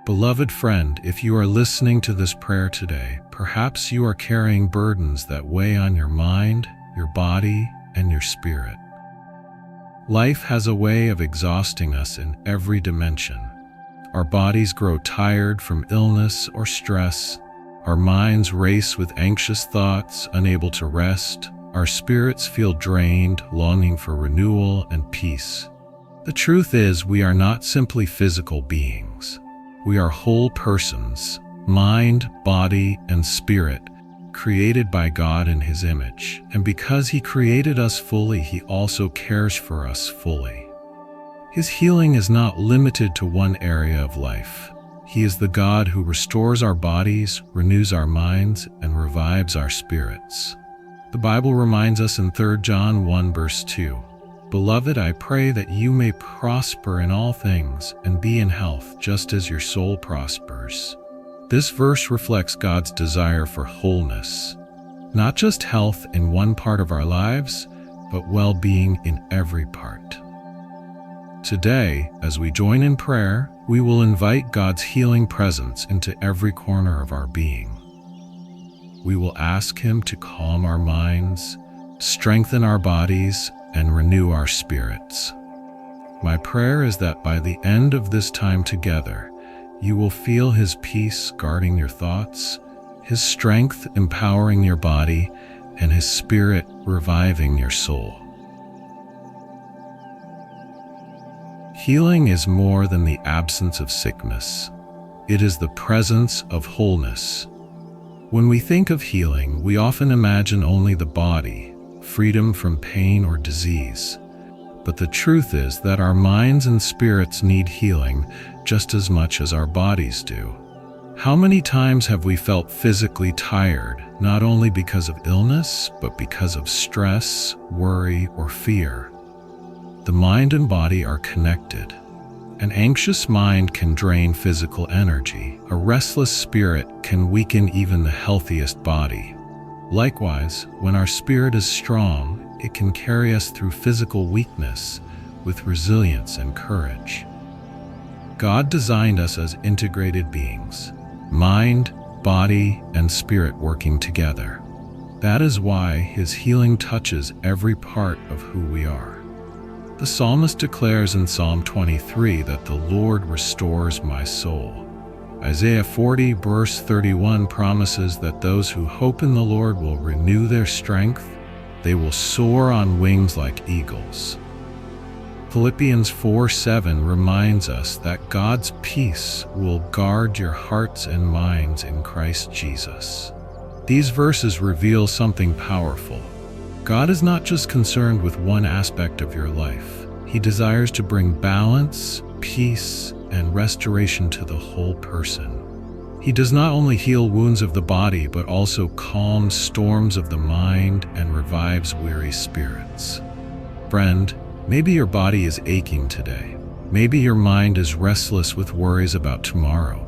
Beloved friend, if you are listening to this prayer today, perhaps you are carrying burdens that weigh on your mind, your body, and your spirit. Life has a way of exhausting us in every dimension. Our bodies grow tired from illness or stress. Our minds race with anxious thoughts, unable to rest. Our spirits feel drained, longing for renewal and peace. The truth is, we are not simply physical beings. We are whole persons, mind, body, and spirit, created by God in His image. And because He created us fully, He also cares for us fully. His healing is not limited to one area of life. He is the God who restores our bodies, renews our minds, and revives our spirits. The Bible reminds us in 3 John 1 verse 2, "Beloved, I pray that you may prosper in all things and be in health, just as your soul prospers." This verse reflects God's desire for wholeness, not just health in one part of our lives, but well-being in every part. Today, as we join in prayer, we will invite God's healing presence into every corner of our being. We will ask Him to calm our minds, strengthen our bodies, and renew our spirits. My prayer is that by the end of this time together, you will feel His peace guarding your thoughts, His strength empowering your body, and His Spirit reviving your soul. Healing is more than the absence of sickness. It is the presence of wholeness. When we think of healing, we often imagine only the body, freedom from pain or disease. But the truth is that our minds and spirits need healing just as much as our bodies do. How many times have we felt physically tired, not only because of illness, but because of stress, worry, or fear? The mind and body are connected. An anxious mind can drain physical energy. A restless spirit can weaken even the healthiest body. Likewise, when our spirit is strong, it can carry us through physical weakness with resilience and courage. God designed us as integrated beings, mind, body, and spirit working together. That is why His healing touches every part of who we are. The psalmist declares in Psalm 23 that the Lord restores my soul. Isaiah 40 verse 31 promises that those who hope in the Lord will renew their strength. They will soar on wings like eagles. Philippians 4:7 reminds us that God's peace will guard your hearts and minds in Christ Jesus. These verses reveal something powerful. God is not just concerned with one aspect of your life. He desires to bring balance, peace, and restoration to the whole person. He does not only heal wounds of the body, but also calms storms of the mind and revives weary spirits. Friend, maybe your body is aching today. Maybe your mind is restless with worries about tomorrow.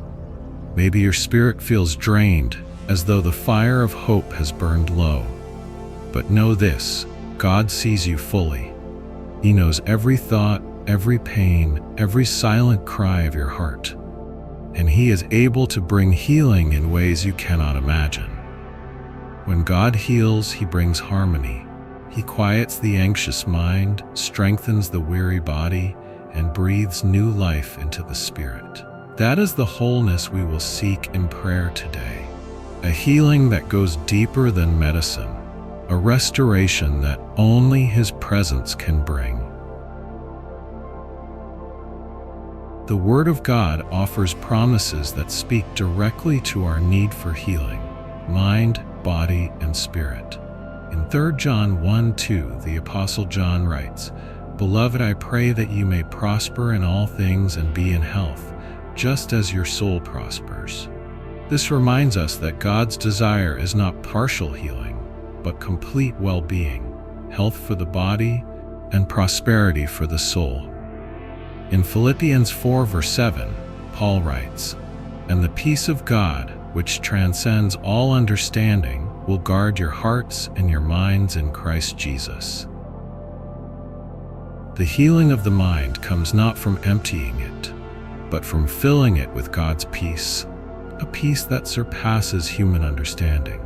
Maybe your spirit feels drained, as though the fire of hope has burned low. But know this, God sees you fully. He knows every thought, every pain, every silent cry of your heart. And He is able to bring healing in ways you cannot imagine. When God heals, He brings harmony. He quiets the anxious mind, strengthens the weary body, and breathes new life into the spirit. That is the wholeness we will seek in prayer today. A healing that goes deeper than medicine. A restoration that only His presence can bring. The Word of God offers promises that speak directly to our need for healing, mind, body, and spirit. In 3 John 1:2, the Apostle John writes, "Beloved, I pray that you may prosper in all things and be in health, just as your soul prospers." This reminds us that God's desire is not partial healing, but complete well-being, health for the body, and prosperity for the soul. In Philippians 4 verse 7, Paul writes, "And the peace of God, which transcends all understanding, will guard your hearts and your minds in Christ Jesus." The healing of the mind comes not from emptying it, but from filling it with God's peace, a peace that surpasses human understanding.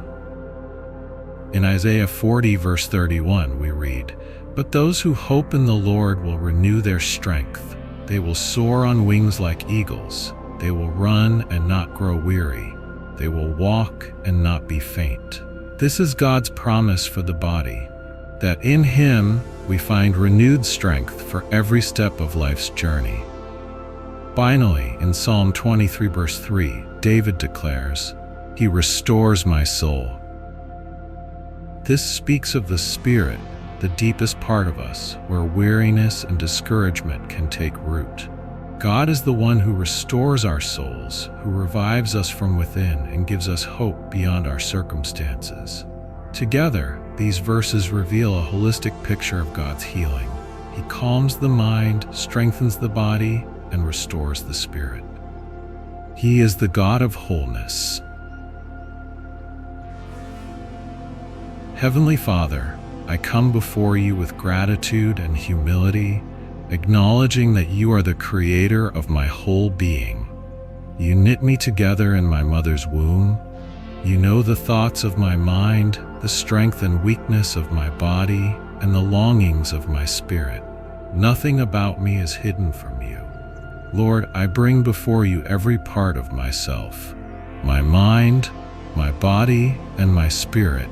In Isaiah 40, verse 31, we read, "But those who hope in the Lord will renew their strength. They will soar on wings like eagles. They will run and not grow weary. They will walk and not be faint." This is God's promise for the body, that in Him we find renewed strength for every step of life's journey. Finally, in Psalm 23, verse 3, David declares, "He restores my soul." This speaks of the spirit, the deepest part of us, where weariness and discouragement can take root. God is the one who restores our souls, who revives us from within and gives us hope beyond our circumstances. Together, these verses reveal a holistic picture of God's healing. He calms the mind, strengthens the body, and restores the spirit. He is the God of wholeness. Heavenly Father, I come before you with gratitude and humility, acknowledging that you are the creator of my whole being. You knit me together in my mother's womb. You know the thoughts of my mind, the strength and weakness of my body, and the longings of my spirit. Nothing about me is hidden from you. Lord, I bring before you every part of myself, my mind, my body, and my spirit,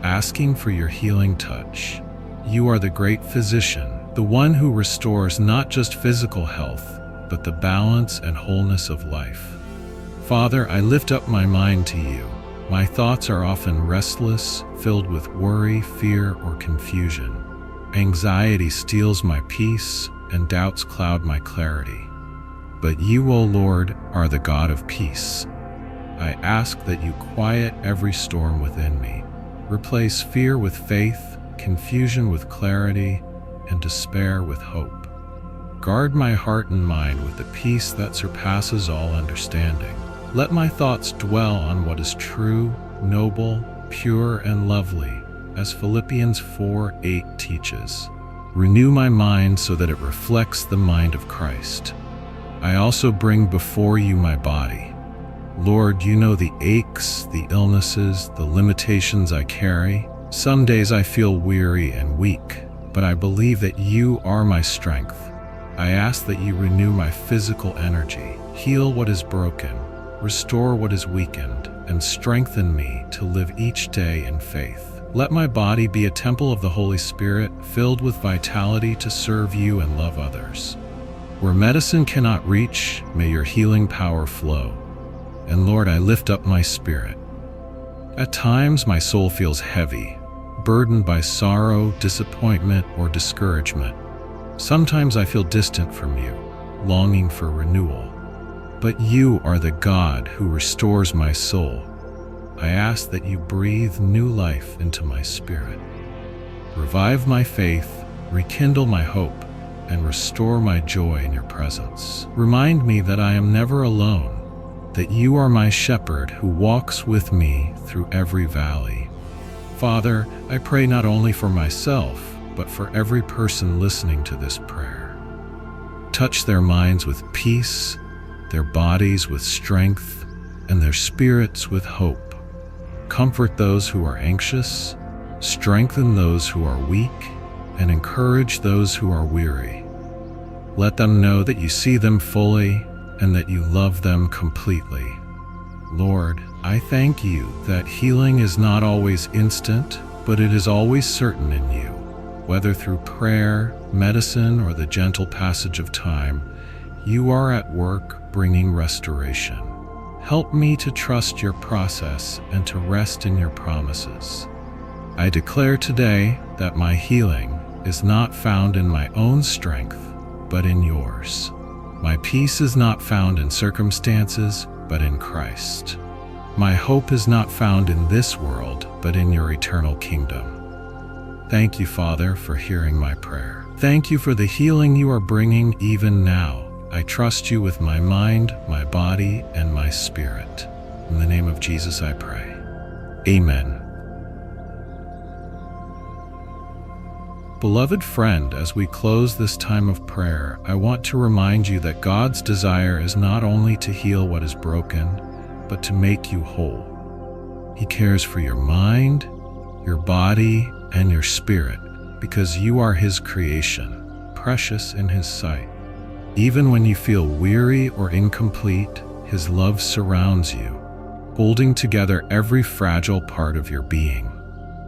asking for your healing touch. You are the great physician, the one who restores not just physical health, but the balance and wholeness of life. Father, I lift up my mind to you. My thoughts are often restless, filled with worry, fear, or confusion. Anxiety steals my peace, and doubts cloud my clarity. But you, O Lord, are the God of peace. I ask that you quiet every storm within me. Replace fear with faith, confusion with clarity, and despair with hope. Guard my heart and mind with the peace that surpasses all understanding. Let my thoughts dwell on what is true, noble, pure, and lovely, as Philippians 4:8 teaches. Renew my mind so that it reflects the mind of Christ. I also bring before you my body. Lord, you know the aches, the illnesses, the limitations I carry. Some days I feel weary and weak, but I believe that you are my strength. I ask that you renew my physical energy, heal what is broken, restore what is weakened, and strengthen me to live each day in faith. Let my body be a temple of the Holy Spirit, filled with vitality to serve you and love others. Where medicine cannot reach, may your healing power flow. And Lord, I lift up my spirit. At times, my soul feels heavy, burdened by sorrow, disappointment, or discouragement. Sometimes I feel distant from you, longing for renewal. But you are the God who restores my soul. I ask that you breathe new life into my spirit. Revive my faith, rekindle my hope, and restore my joy in your presence. Remind me that I am never alone, that you are my shepherd who walks with me through every valley. Father, I pray not only for myself, but for every person listening to this prayer. Touch their minds with peace, their bodies with strength, and their spirits with hope. Comfort those who are anxious, strengthen those who are weak, and encourage those who are weary. Let them know that you see them fully and that you love them completely. Lord, I thank you that healing is not always instant, but it is always certain in you. Whether through prayer, medicine, or the gentle passage of time, you are at work bringing restoration. Help me to trust your process and to rest in your promises. I declare today that my healing is not found in my own strength, but in yours. My peace is not found in circumstances, but in Christ. My hope is not found in this world, but in your eternal kingdom. Thank you, Father, for hearing my prayer. Thank you for the healing you are bringing even now. I trust you with my mind, my body, and my spirit. In the name of Jesus I pray. Amen. Beloved friend, as we close this time of prayer, I want to remind you that God's desire is not only to heal what is broken, but to make you whole. He cares for your mind, your body, and your spirit, because you are His creation, precious in His sight. Even when you feel weary or incomplete, His love surrounds you, holding together every fragile part of your being.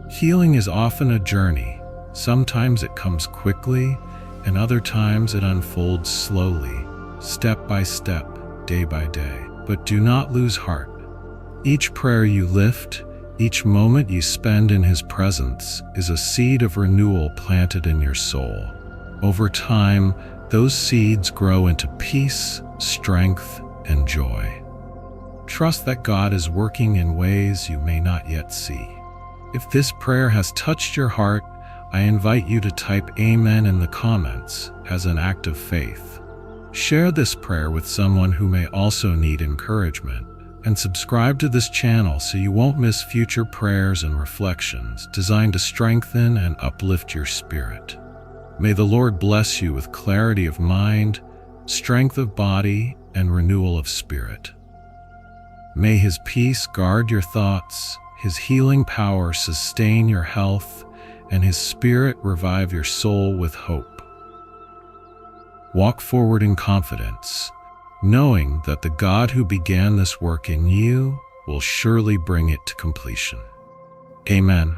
Healing is often a journey. Sometimes it comes quickly, and other times it unfolds slowly, step by step, day by day. But do not lose heart. Each prayer you lift, each moment you spend in His presence is a seed of renewal planted in your soul. Over time, those seeds grow into peace, strength, and joy. Trust that God is working in ways you may not yet see. If this prayer has touched your heart, I invite you to type Amen in the comments as an act of faith. Share this prayer with someone who may also need encouragement, and subscribe to this channel so you won't miss future prayers and reflections designed to strengthen and uplift your spirit. May the Lord bless you with clarity of mind, strength of body, and renewal of spirit. May His peace guard your thoughts, His healing power sustain your health, and His Spirit revive your soul with hope. Walk forward in confidence, knowing that the God who began this work in you will surely bring it to completion. Amen.